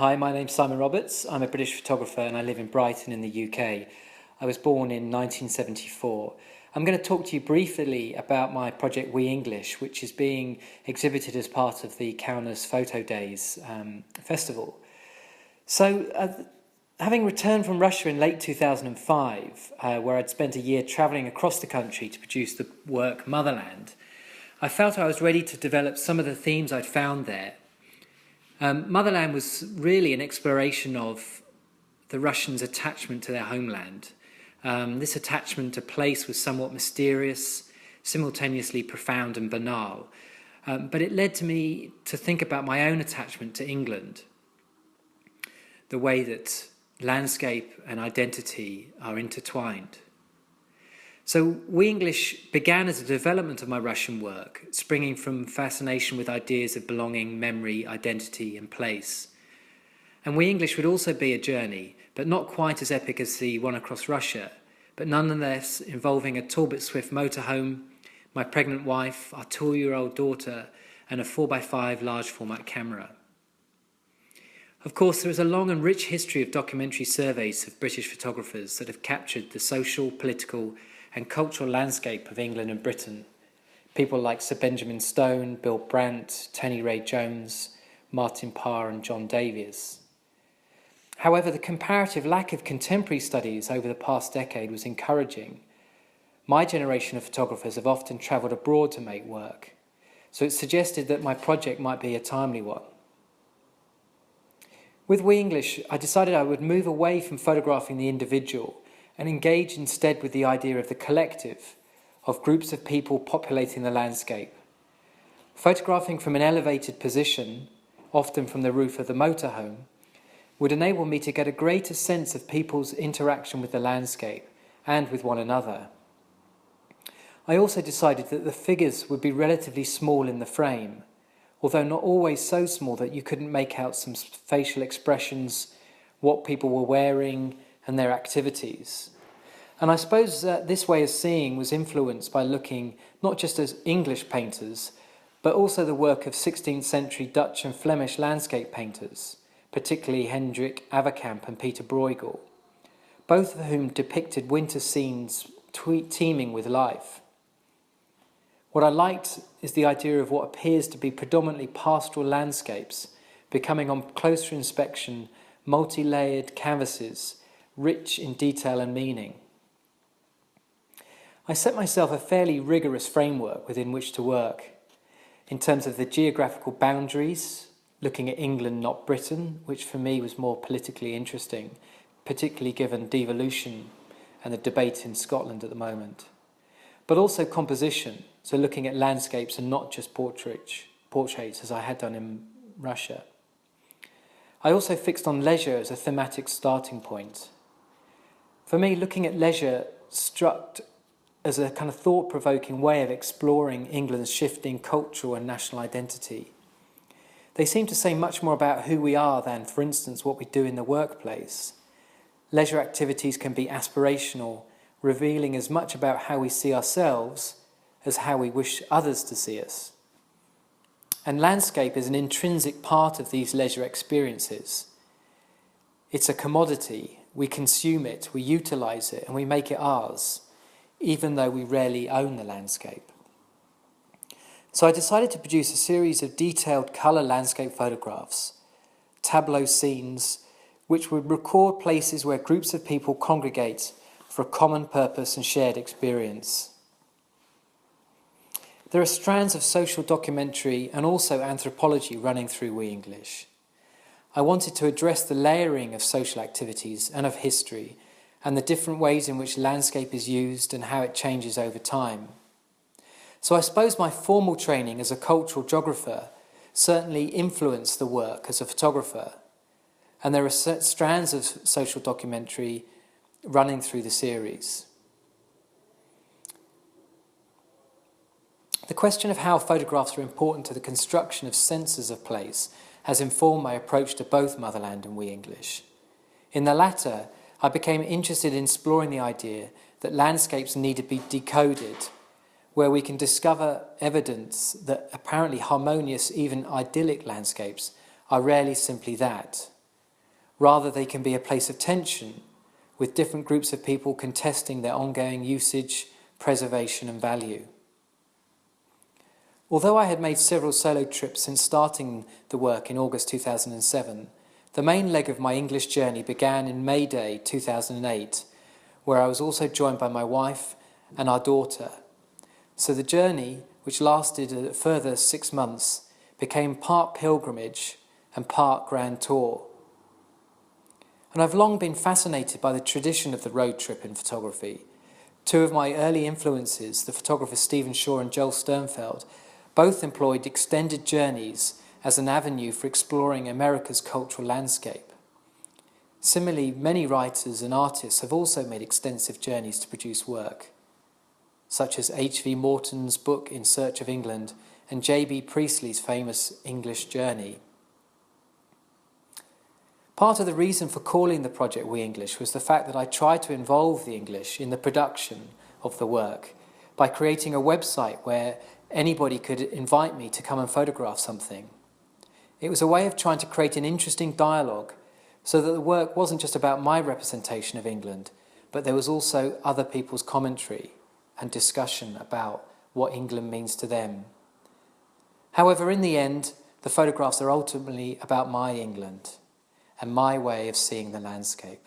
Hi, my name's Simon Roberts. I'm a British photographer and I live in Brighton in the UK. I was born in 1974. I'm going to talk to you briefly about my project We English, which is being exhibited as part of the Kaunas Photo Days festival. Having returned from Russia in late 2005, where I'd spent a year travelling across the country to produce the work Motherland, I felt I was ready to develop some of the themes I'd found there. Motherland was really an exploration of the Russians' attachment to their homeland. This attachment to place was somewhat mysterious, simultaneously profound and banal, but it led me to think about my own attachment to England, the way that landscape and identity are intertwined. So We English began as a development of my Russian work, springing from fascination with ideas of belonging, memory, identity and place. And We English would also be a journey, but not quite as epic as the one across Russia, but nonetheless involving a Talbot Swift motorhome, my pregnant wife, our 2-year-old daughter, and a 4x5 large format camera. Of course, there is a long and rich history of documentary surveys of British photographers that have captured the social, political, and cultural landscape of England and Britain. People like Sir Benjamin Stone, Bill Brandt, Tony Ray Jones, Martin Parr and John Davies. However, the comparative lack of contemporary studies over the past decade was encouraging. My generation of photographers have often travelled abroad to make work, so it suggested that my project might be a timely one. With We English, I decided I would move away from photographing the individual and engage instead with the idea of the collective, of groups of people populating the landscape. Photographing from an elevated position, often from the roof of the motorhome, would enable me to get a greater sense of people's interaction with the landscape and with one another. I also decided that the figures would be relatively small in the frame, although not always so small that you couldn't make out some facial expressions, what people were wearing, and their activities. And I suppose this way of seeing was influenced by looking not just as English painters, but also the work of 16th century Dutch and Flemish landscape painters, particularly Hendrik Averkamp and Peter Bruegel, both of whom depicted winter scenes teeming with life. What I liked is the idea of what appears to be predominantly pastoral landscapes becoming on closer inspection multi-layered canvases, rich in detail and meaning. I set myself a fairly rigorous framework within which to work, in terms of the geographical boundaries, looking at England, not Britain, which for me was more politically interesting, particularly given devolution and the debate in Scotland at the moment. But also composition, so looking at landscapes and not just portraits as I had done in Russia. I also fixed on leisure as a thematic starting point. For me, looking at leisure struck as a kind of thought-provoking way of exploring England's shifting cultural and national identity. They seem to say much more about who we are than, for instance, what we do in the workplace. Leisure activities can be aspirational, revealing as much about how we see ourselves as how we wish others to see us. And landscape is an intrinsic part of these leisure experiences. It's a commodity. We consume it, we utilise it, and we make it ours, even though we rarely own the landscape. So I decided to produce a series of detailed colour landscape photographs, tableau scenes, which would record places where groups of people congregate for a common purpose and shared experience. There are strands of social documentary and also anthropology running through We English. I wanted to address the layering of social activities and of history and the different ways in which landscape is used and how it changes over time. So I suppose my formal training as a cultural geographer certainly influenced the work as a photographer, and there are strands of social documentary running through the series. The question of how photographs are important to the construction of senses of place has informed my approach to both Motherland and We English. In the latter, I became interested in exploring the idea that landscapes need to be decoded, where we can discover evidence that apparently harmonious, even idyllic landscapes are rarely simply that. Rather, they can be a place of tension, with different groups of people contesting their ongoing usage, preservation and value. Although I had made several solo trips since starting the work in August 2007, the main leg of my English journey began in May Day 2008, where I was also joined by my wife and our daughter. So the journey, which lasted a further 6 months, became part pilgrimage and part grand tour. And I've long been fascinated by the tradition of the road trip in photography. Two of my early influences, the photographers Stephen Shaw and Joel Sternfeld, both employed extended journeys as an avenue for exploring America's cultural landscape. Similarly, many writers and artists have also made extensive journeys to produce work, such as H.V. Morton's book In Search of England and J.B. Priestley's famous English Journey. Part of the reason for calling the project We English was the fact that I tried to involve the English in the production of the work by creating a website where anybody could invite me to come and photograph something. It was a way of trying to create an interesting dialogue so that the work wasn't just about my representation of England, but there was also other people's commentary and discussion about what England means to them. However, in the end, the photographs are ultimately about my England and my way of seeing the landscape.